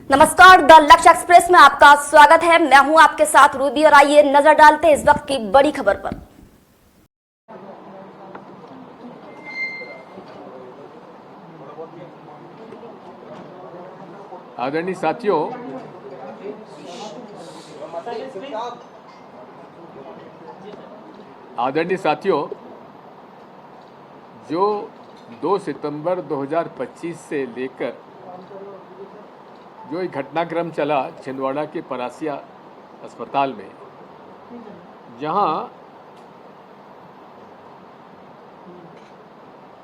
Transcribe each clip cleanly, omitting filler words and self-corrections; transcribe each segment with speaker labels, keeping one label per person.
Speaker 1: नमस्कार, द लक्ष्य एक्सप्रेस में आपका स्वागत है। मैं हूं आपके साथ रूबी और आइए नजर डालते हैं इस वक्त की बड़ी खबर पर।
Speaker 2: आदरणीय साथियों, जो 2 सितंबर 2025 से लेकर जो एक घटनाक्रम चला छिंदवाड़ा के परासिया अस्पताल में, जहां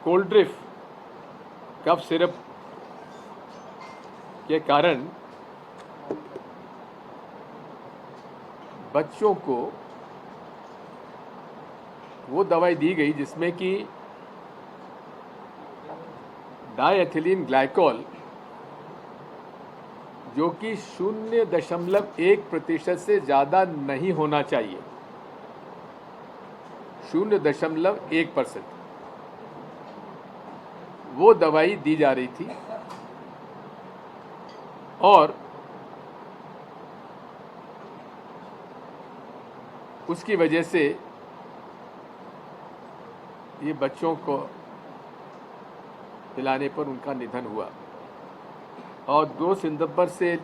Speaker 2: कोल्ड ड्रिफ्ट कफ सिरप के कारण बच्चों को वो दवाई दी गई जिसमें कि डायएथिलीन ग्लाइकोल, जो कि 0.1% से ज़्यादा नहीं होना चाहिए, 0.1%, वो दवाई दी जा रही थी। और उसकी वजह से ये बच्चों को पिलाने पर उनका निधन हुआ। और 2 सितंबर से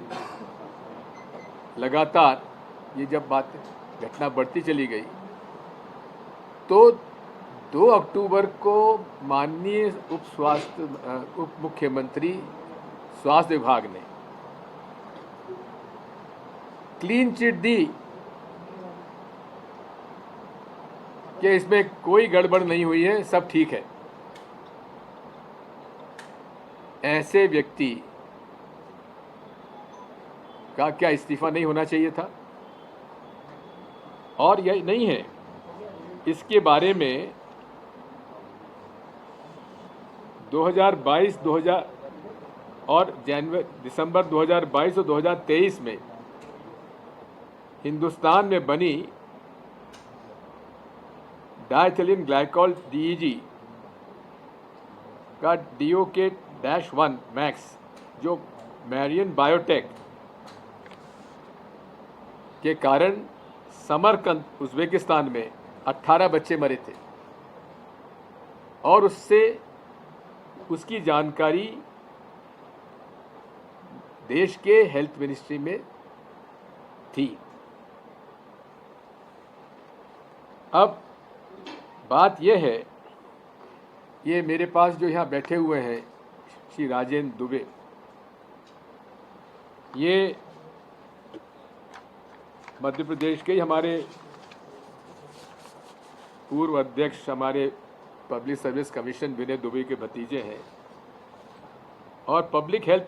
Speaker 2: लगातार ये जब घटना बढ़ती चली गई, तो 2 अक्टूबर को माननीय उप मुख्यमंत्री स्वास्थ्य विभाग ने क्लीन चिट दी कि इसमें कोई गड़बड़ नहीं हुई है, सब ठीक है। ऐसे व्यक्ति का क्या इस्तीफा नहीं होना चाहिए था? और यह नहीं है, इसके बारे में 2022 और दिसंबर 2022 और 2023 में हिंदुस्तान में बनी डायथिलीन ग्लाइकोल DEG का DOK-1 मैक्स, जो मैरियन बायोटेक के कारण समरकंद उज़्बेकिस्तान में 18 बच्चे मरे थे, और उसकी जानकारी देश के हेल्थ मिनिस्ट्री में थी। अब बात यह है, ये मेरे पास जो यहाँ बैठे हुए हैं श्री राजेंद्र दुबे, ये मध्य प्रदेश के हमारे पूर्व अध्यक्ष, हमारे पब्लिक सर्विस कमीशन विनय दुबे के भतीजे हैं और पब्लिक हेल्थ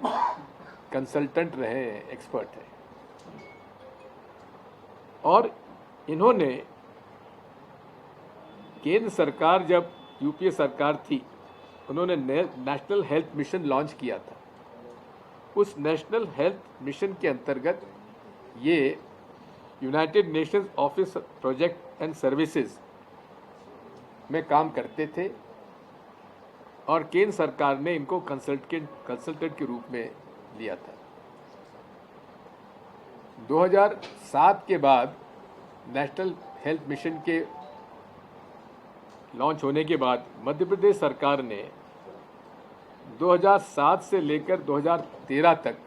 Speaker 2: कंसल्टेंट रहे हैं, एक्सपर्ट हैं। और इन्होंने केंद्र सरकार, जब यूपीए सरकार थी, उन्होंने नेशनल हेल्थ मिशन लॉन्च किया था। उस नेशनल हेल्थ मिशन के अंतर्गत ये United Nations office project and services में काम करते थे, और केंद्र सरकार ने इनको कंसल्टेंट के रूप में लिया था। 2007 के बाद नेशनल हेल्थ मिशन के लॉन्च होने के बाद मध्य प्रदेश सरकार ने 2007 से लेकर 2013 तक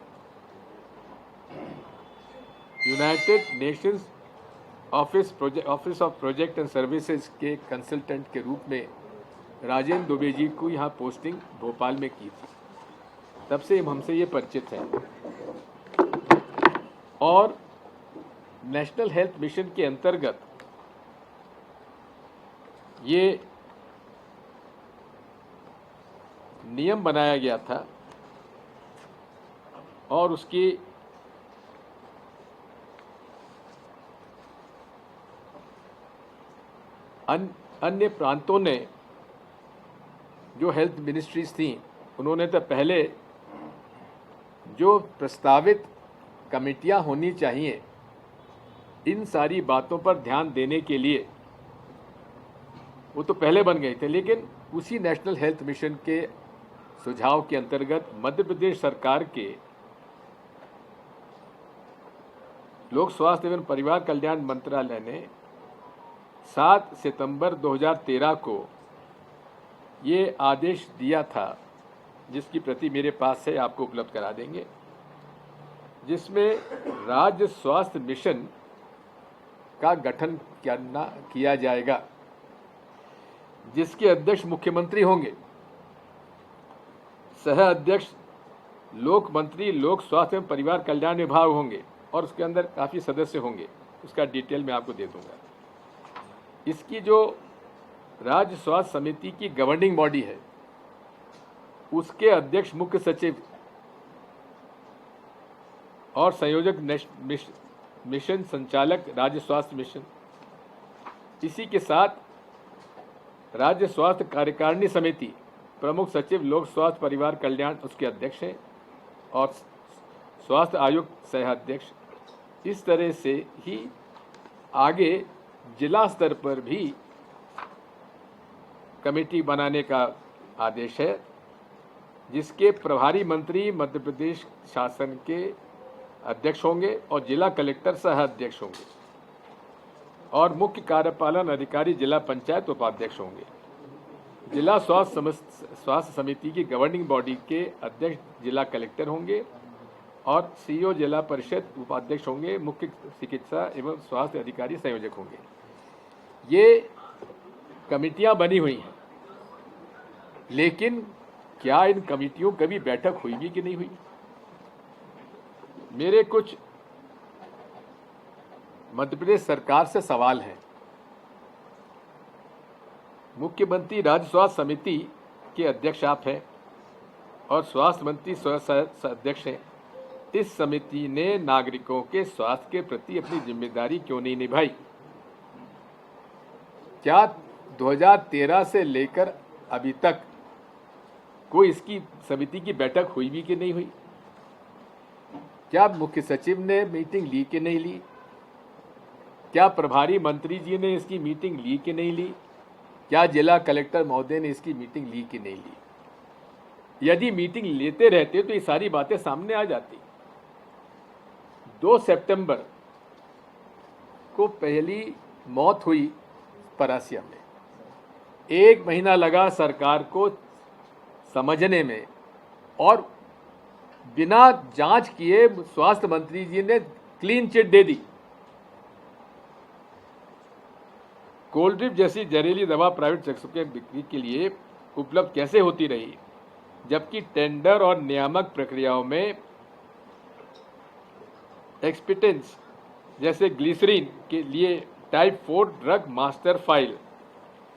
Speaker 2: United Nations office of project and services के कंसल्टेंट के रूप में राजेंद्र दुबे जी को यहाँ पोस्टिंग भोपाल में की थी। तब से हमसे ये परिचित हैं। और नेशनल हेल्थ मिशन के अंतर्गत ये नियम बनाया गया था, और उसकी अन्य प्रांतों ने, जो हेल्थ मिनिस्ट्रीज थी, उन्होंने तो पहले जो प्रस्तावित कमेटियां होनी चाहिए, इन सारी बातों पर ध्यान देने के लिए वो तो पहले बन गए थे, लेकिन उसी नेशनल हेल्थ मिशन के सुझाव के अंतर्गत मध्य प्रदेश सरकार के लोक स्वास्थ्य एवं परिवार कल्याण मंत्रालय ने 7 सितंबर 2013 को ये आदेश दिया था, जिसकी प्रति मेरे पास है, आपको उपलब्ध करा देंगे, जिसमें राज्य स्वास्थ्य मिशन का गठन किया जाएगा, जिसके अध्यक्ष मुख्यमंत्री होंगे, सह अध्यक्ष लोक मंत्री लोक स्वास्थ्य एवं परिवार कल्याण विभाग होंगे और उसके अंदर काफ़ी सदस्य होंगे। उसका डिटेल मैं आपको दे दूंगा। इसकी जो राज्य स्वास्थ्य समिति की गवर्निंग बॉडी है, उसके अध्यक्ष मुख्य सचिव और संयोजक मिशन संचालक राज्य स्वास्थ्य मिशन। इसी के साथ राज्य स्वास्थ्य कार्यकारिणी समिति प्रमुख सचिव लोक स्वास्थ्य परिवार कल्याण उसके अध्यक्ष हैं और स्वास्थ्य आयुक्त सह अध्यक्ष। इस तरह से ही आगे जिला स्तर पर भी कमेटी बनाने का आदेश है, जिसके प्रभारी मंत्री मध्य प्रदेश शासन के अध्यक्ष होंगे और जिला कलेक्टर सह अध्यक्ष होंगे और मुख्य कार्यपालन अधिकारी जिला पंचायत उपाध्यक्ष होंगे। जिला स्वास्थ्य समिति की गवर्निंग बॉडी के अध्यक्ष जिला कलेक्टर होंगे और सीईओ जिला परिषद उपाध्यक्ष होंगे, मुख्य चिकित्सा एवं स्वास्थ्य अधिकारी संयोजक होंगे। ये कमिटियां बनी हुई हैं, लेकिन क्या इन कमिटियों कभी बैठक हुई भी कि नहीं हुई? मेरे कुछ मध्य प्रदेश सरकार से सवाल हैं। मुख्यमंत्री राज्य स्वास्थ्य समिति के अध्यक्ष आप हैं और स्वास्थ्य मंत्री अध्यक्ष हैं। इस समिति ने नागरिकों के स्वास्थ्य के प्रति अपनी जिम्मेदारी क्यों नहीं निभाई? क्या 2013 से लेकर अभी तक कोई इसकी समिति की बैठक हुई भी कि नहीं हुई? क्या मुख्य सचिव ने मीटिंग ली कि नहीं ली? क्या प्रभारी मंत्री जी ने इसकी मीटिंग ली कि नहीं ली? क्या जिला कलेक्टर महोदय ने इसकी मीटिंग ली कि नहीं ली? यदि मीटिंग लेते रहते तो ये सारी बातें सामने आ जाती। 2 सितंबर को पहली मौत हुई परासिया में। 1 महीना लगा सरकार को समझने में और बिना जांच किए स्वास्थ्य मंत्री जी ने क्लीन चिट दे दी। कोल्ड्रिप जैसी जहरीली दवा प्राइवेट चिकित्सकों के बिक्री के लिए उपलब्ध कैसे होती रही, जबकि टेंडर और नियामक प्रक्रियाओं में एक्सपिटेंस जैसे ग्लिसरीन के लिए टाइप 4 ड्रग मास्टर फाइल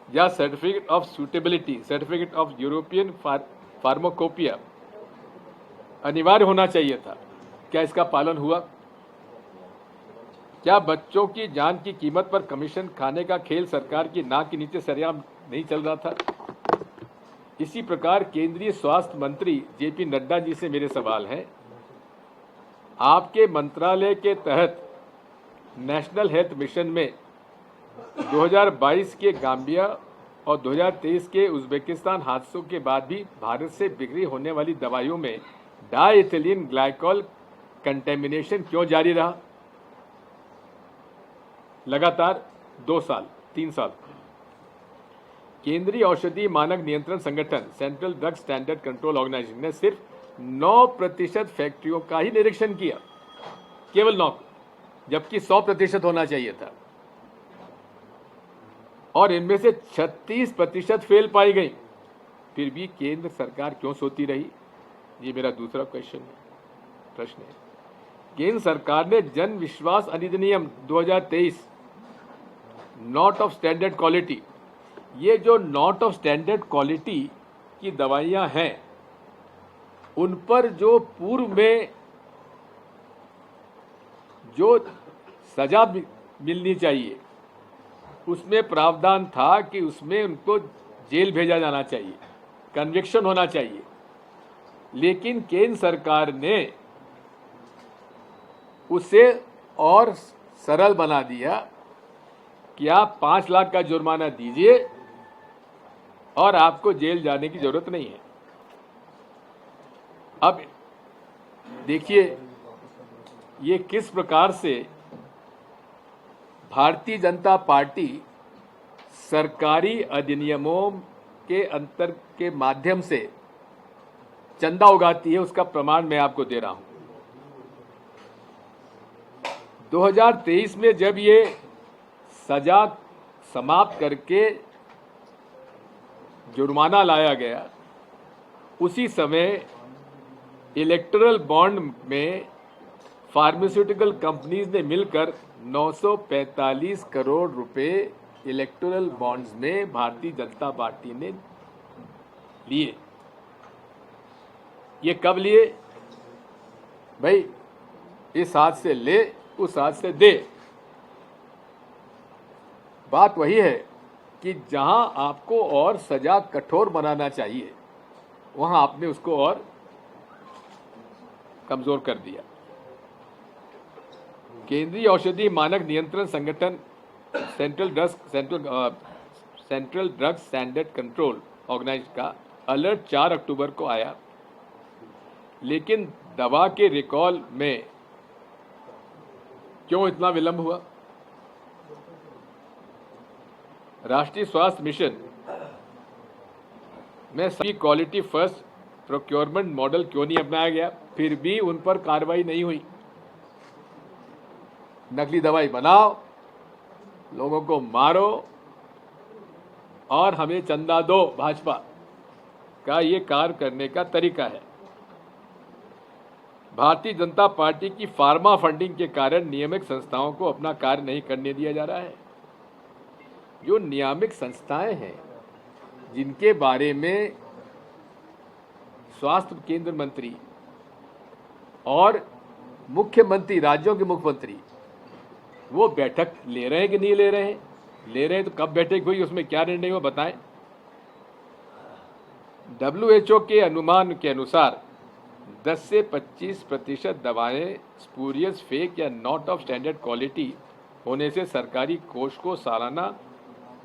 Speaker 2: या certificate of suitability, certificate of European pharmacopoeia अनिवार्य होना चाहिए था। क्या इसका पालन हुआ? क्या बच्चों की जान की कीमत पर कमीशन खाने का खेल सरकार की नाक के नीचे सरेआम नहीं चल रहा था? इसी प्रकार केंद्रीय स्वास्थ्य मंत्री जेपी नड्डा जी से मेरे सवाल हैं। आपके मंत्रालय के तहत नेशनल हेल्थ मिशन में 2022 के गाम्बिया और 2023 के उज्बेकिस्तान हादसों के बाद भी भारत से बिक्री होने वाली दवाइयों में डाइथिलीन ग्लाइकॉल कंटेमिनेशन क्यों जारी रहा? लगातार 2 साल 3 साल। केंद्रीय औषधि मानक नियंत्रण संगठन central drug standard control organisation ने सिर्फ 9% फैक्ट्रियों का ही निरीक्षण किया, केवल 9, जबकि 100% होना चाहिए था, और इनमें से 36% फेल पाई गई। फिर भी केंद्र सरकार क्यों सोती रही? ये मेरा दूसरा प्रश्न है। केंद्र सरकार ने जन विश्वास अधिनियम 2023 नॉट ऑफ स्टैंडर्ड क्वालिटी, ये जो नॉट ऑफ स्टैंडर्ड क्वालिटी की दवाइयां हैं, उन पर जो पूर्व में जो सजा मिलनी चाहिए, उसमें प्रावधान था कि उसमें उनको जेल भेजा जाना चाहिए, कन्विक्शन होना चाहिए। लेकिन केंद्र सरकार ने उसे और सरल बना दिया कि आप 5 लाख का जुर्माना दीजिए और आपको जेल जाने की जरूरत नहीं है। अब देखिए ये किस प्रकार से भारतीय जनता पार्टी सरकारी अधिनियमों के अंतर के माध्यम से चंदा उगाती है, उसका प्रमाण मैं आपको दे रहा हूं। 2023 में जब ये सजा समाप्त करके जुर्माना लाया गया, उसी समय इलेक्टोरल बॉन्ड में फार्मास्यूटिकल कंपनीज ने मिलकर 945 करोड़ रुपए इलेक्टोरल बॉन्ड्स में भारतीय जनता पार्टी ने लिए। ये कब लिए भाई? इस हाथ से ले, उस हाथ से दे। बात वही है कि जहां आपको और सजा कठोर बनाना चाहिए, वहां आपने उसको और कमजोर कर दिया। केंद्रीय औषधि मानक नियंत्रण संगठन central drugs standard control organisation का अलर्ट 4 अक्टूबर को आया, लेकिन दवा के रिकॉल में क्यों इतना विलंब हुआ? राष्ट्रीय स्वास्थ्य मिशन में सभी क्वालिटी फर्स्ट प्रोक्योरमेंट मॉडल क्यों नहीं अपनाया गया? फिर भी उन पर कार्रवाई नहीं हुई। नकली दवाई बनाओ, लोगों को मारो और हमें चंदा दो, भाजपा का ये कार्य करने का तरीका है। भारतीय जनता पार्टी की फार्मा फंडिंग के कारण नियामक संस्थाओं को अपना कार्य नहीं करने दिया जा रहा है। जो नियामक संस्थाएं हैं, जिनके बारे में स्वास्थ्य केंद्र मंत्री और मुख्यमंत्री, राज्यों के मुख्यमंत्री, वो बैठक ले रहे हैं कि नहीं ले रहे हैं? ले रहे हैं तो कब बैठक हुई, उसमें क्या निर्णय हुआ, बताएं। WHO के अनुमान के अनुसार 10 से 25% दवाएं स्पूरियस, फेक या नॉट ऑफ स्टैंडर्ड क्वालिटी होने से सरकारी कोष को सालाना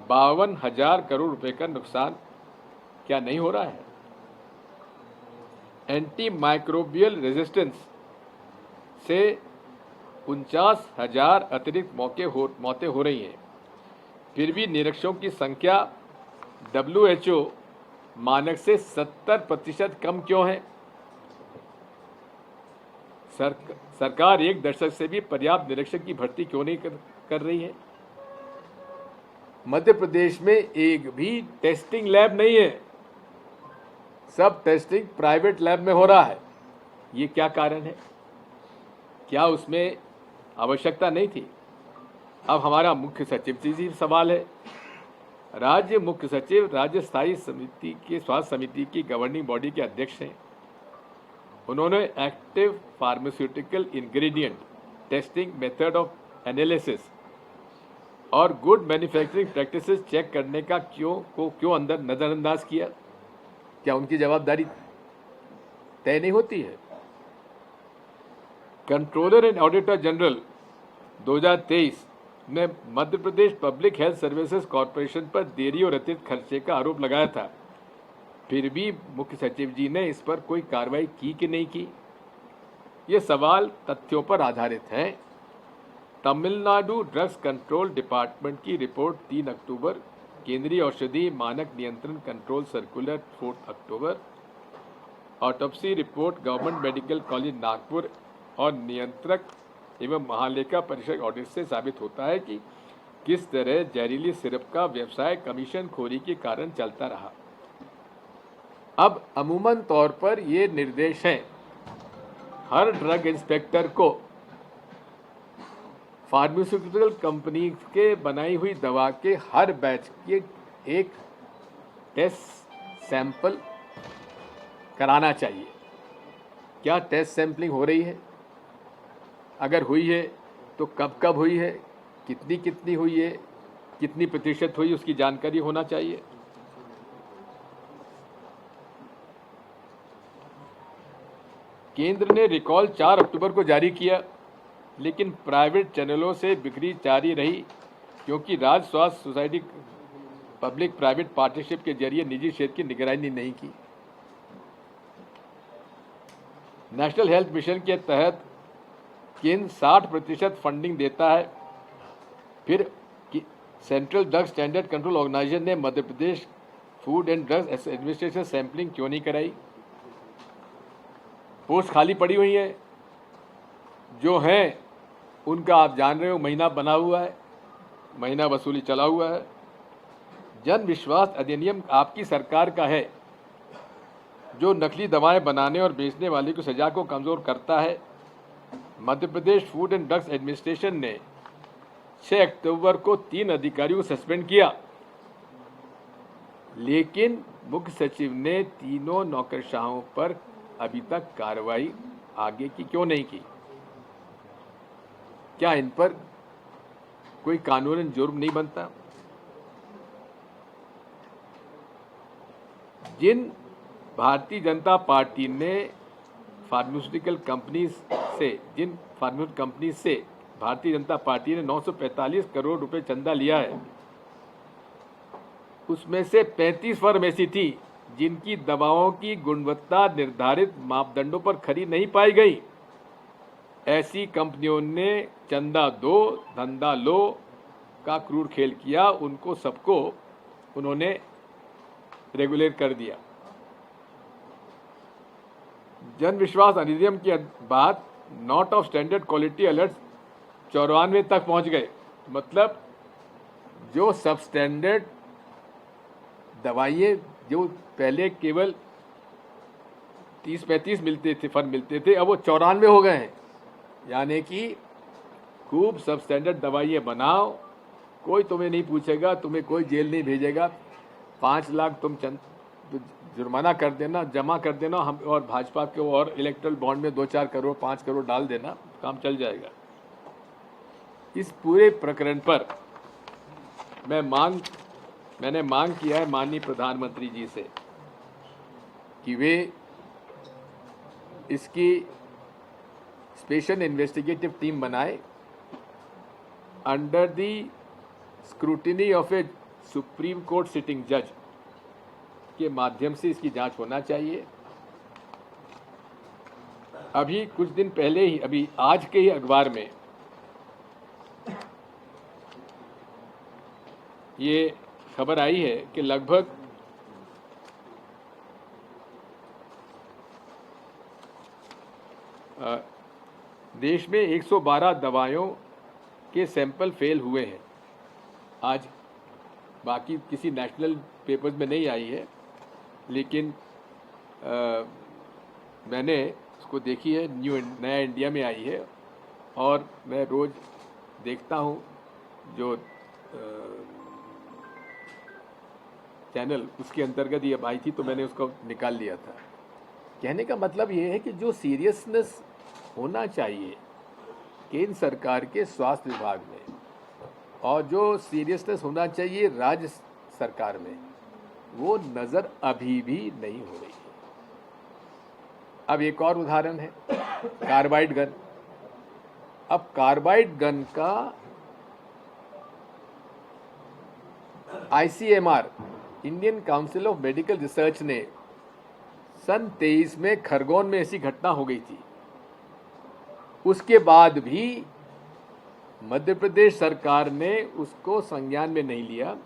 Speaker 2: 52,000 करोड़ रुपए का नुकसान क्या नहीं हो रहा है? एंटी माइक्रोबियल रेजिस्टेंस से 49,000 अतिरिक्त मौतें हो रही हैं, फिर भी निरीक्षकों की संख्या WHO मानक से 70% कम क्यों है? सरकार 1 दशक से भी पर्याप्त निरीक्षक की भर्ती क्यों नहीं कर रही है? मध्य प्रदेश में एक भी टेस्टिंग लैब नहीं है, सब टेस्टिंग प्राइवेट लैब में हो रहा है। ये क्या कारण है? क्या उसमें आवश्यकता नहीं थी? अब हमारा मुख्य सचिव से ही सवाल है। राज्य मुख्य सचिव राज्य स्थायी समिति की स्वास्थ्य समिति की गवर्निंग बॉडी के अध्यक्ष हैं। उन्होंने active pharmaceutical ingredient testing method of analysis और गुड मैन्युफैक्चरिंग प्रैक्टिसेस चेक करने का क्यों अंदर नजरअंदाज किया? क्या उनकी जवाबदारी तय नहीं होती है? कंट्रोलर एंड ऑडिटर जनरल 2023 ने मध्य प्रदेश पब्लिक हेल्थ सर्विसेज कॉरपोरेशन पर देरी और अतिरिक्त खर्चे का आरोप लगाया था, फिर भी मुख्य सचिव जी ने इस पर कोई कार्रवाई की कि नहीं की? ये सवाल तथ्यों पर आधारित है। तमिलनाडु ड्रग्स कंट्रोल डिपार्टमेंट की रिपोर्ट 3 अक्टूबर, केंद्रीय औषधि मानक नियंत्रण कंट्रोल सर्कुलर 4 अक्टूबर, autopsy report government medical college Nagpur और नियंत्रक एवं महालेखा परीक्षक ऑडिट से साबित होता है कि किस तरह जहरीली सिरप का व्यवसाय कमीशन खोरी के कारण चलता रहा। अब अमूमन तौर पर ये निर्देश हैं हर ड्रग इंस्पेक्टर को फार्मास्यूटिकल कंपनी के बनाई हुई दवा के हर बैच के एक टेस्ट सैंपल कराना चाहिए। क्या टेस्ट सैंपलिंग हो रही है? अगर हुई है तो कब कब हुई है, कितनी कितनी हुई है, कितनी प्रतिशत हुई, उसकी जानकारी होना चाहिए। केंद्र ने रिकॉल 4 अक्टूबर को जारी किया, लेकिन प्राइवेट चैनलों से बिक्री जारी रही क्योंकि राज्य स्वास्थ्य सोसाइटी पब्लिक प्राइवेट पार्टनरशिप के जरिए निजी क्षेत्र की निगरानी नहीं की। नेशनल हेल्थ मिशन के तहत केंद्र 60% फंडिंग देता है, फिर central drug standard control organisation ने Madhya Pradesh food and drugs administration sampling क्यों नहीं कराई? पोस्ट खाली पड़ी हुई है, जो हैं उनका आप जान रहे हो महीना बना हुआ है, महीना वसूली चला हुआ है। जन विश्वास अधिनियम आपकी सरकार का है, जो नकली दवाएं बनाने और बेचने वाले की सजा को कमजोर करता है। मध्य Pradesh food and drugs administration ने 6 अक्टूबर को 3 अधिकारियों को सस्पेंड किया, लेकिन मुख्य सचिव ने तीनों नौकरशाहों पर अभी तक कार्रवाई आगे की क्यों नहीं की? क्या इन पर कोई कानूनन जुर्म नहीं बनता? जिन भारतीय जनता पार्टी ने फार्मास्यूटिकल कंपनी से भारतीय जनता पार्टी ने 945 करोड़ रुपए चंदा लिया है, उसमें से 35 फर्म ऐसी थी जिनकी दवाओं की गुणवत्ता निर्धारित मापदंडों पर खरी नहीं पाई गई। ऐसी कंपनियों ने चंदा दो धंधा लो का क्रूर खेल किया, उनको सबको उन्होंने रेगुलेट कर दिया। जन विश्वास अधिनियम के बाद not of standard quality alert 94 तक पहुंच गए। मतलब जो सब स्टैंडर्ड दवाइयाँ जो पहले केवल 30-35 मिलते थे, फर्म मिलते थे, अब वो 94 हो गए हैं। यानी कि खूब सब स्टैंडर्ड दवाइयाँ बनाओ, कोई तुम्हें नहीं पूछेगा, तुम्हें कोई जेल नहीं भेजेगा। 5 लाख तुम जुर्माना कर देना, जमा कर देना, हम और भाजपा के और इलेक्ट्रल बॉन्ड में 2-4 करोड़ 5 करोड़ डाल देना, काम चल जाएगा। इस पूरे प्रकरण पर मैंने मांग किया है माननीय प्रधानमंत्री जी से कि वे इसकी स्पेशल इन्वेस्टिगेटिव टीम बनाए under the scrutiny of a supreme court sitting जज के माध्यम से इसकी जांच होना चाहिए। अभी कुछ दिन पहले ही, अभी आज के ही अखबार में ये खबर आई है कि लगभग देश में 112 दवाइयों के सैंपल फेल हुए हैं। आज बाकी किसी नेशनल पेपर्स में नहीं आई है, लेकिन मैंने उसको देखी है, नया इंडिया में आई है और मैं रोज़ देखता हूँ जो चैनल, उसके अंतर्गत ये आई थी तो मैंने उसको निकाल लिया था। कहने का मतलब ये है कि जो सीरियसनेस होना चाहिए केंद्र सरकार के स्वास्थ्य विभाग में और जो सीरियसनेस होना चाहिए राज्य सरकार में, वो नज़र अभी भी नहीं हो रही है। अब एक और उदाहरण है कार्बाइड गन। अब कार्बाइड गन का ICMR Indian council of medical research ने सन 23 में खरगोन में ऐसी घटना हो गई थी। उसके बाद भी मध्य प्रदेश सरकार ने उसको संज्ञान में नहीं लिया।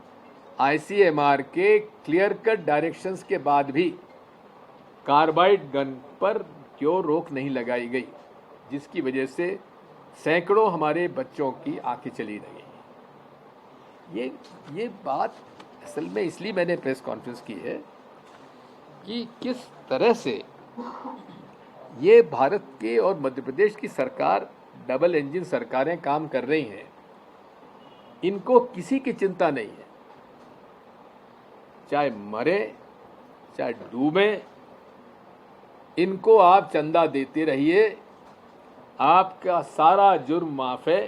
Speaker 2: ICMR के क्लियर कट डायरेक्शंस के बाद भी कार्बाइड गन पर क्यों रोक नहीं लगाई गई, जिसकी वजह से सैकड़ों हमारे बच्चों की आंखें चली रही। ये बात असल में इसलिए मैंने प्रेस कॉन्फ्रेंस की है कि किस तरह से ये भारत के और मध्य प्रदेश की सरकार, डबल इंजन सरकारें काम कर रही हैं। इनको किसी की चिंता नहीं है, चाहे मरे चाहे डूबे, इनको आप चंदा देते रहिए, आपका सारा जुर्म माफ है।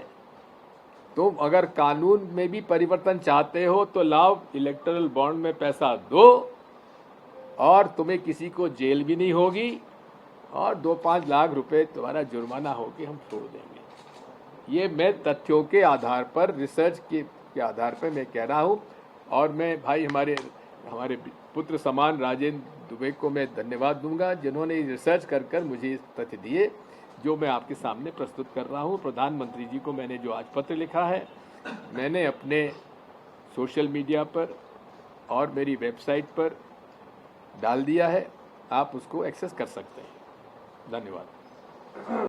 Speaker 2: तुम अगर कानून में भी परिवर्तन चाहते हो तो लाओ, इलेक्टोरल बॉन्ड में पैसा दो और तुम्हें किसी को जेल भी नहीं होगी और 2-5 लाख रुपए तुम्हारा जुर्माना होके हम छोड़ देंगे। ये मैं तथ्यों के आधार पर, रिसर्च के आधार पर मैं कह रहा हूँ। और मैं भाई हमारे पुत्र समान राजेंद्र दुबे को मैं धन्यवाद दूंगा, जिन्होंने रिसर्च कर मुझे तथ्य दिए जो मैं आपके सामने प्रस्तुत कर रहा हूँ। प्रधानमंत्री जी को मैंने जो आज पत्र लिखा है मैंने अपने सोशल मीडिया पर और मेरी वेबसाइट पर डाल दिया है, आप उसको एक्सेस कर सकते हैं। धन्यवाद।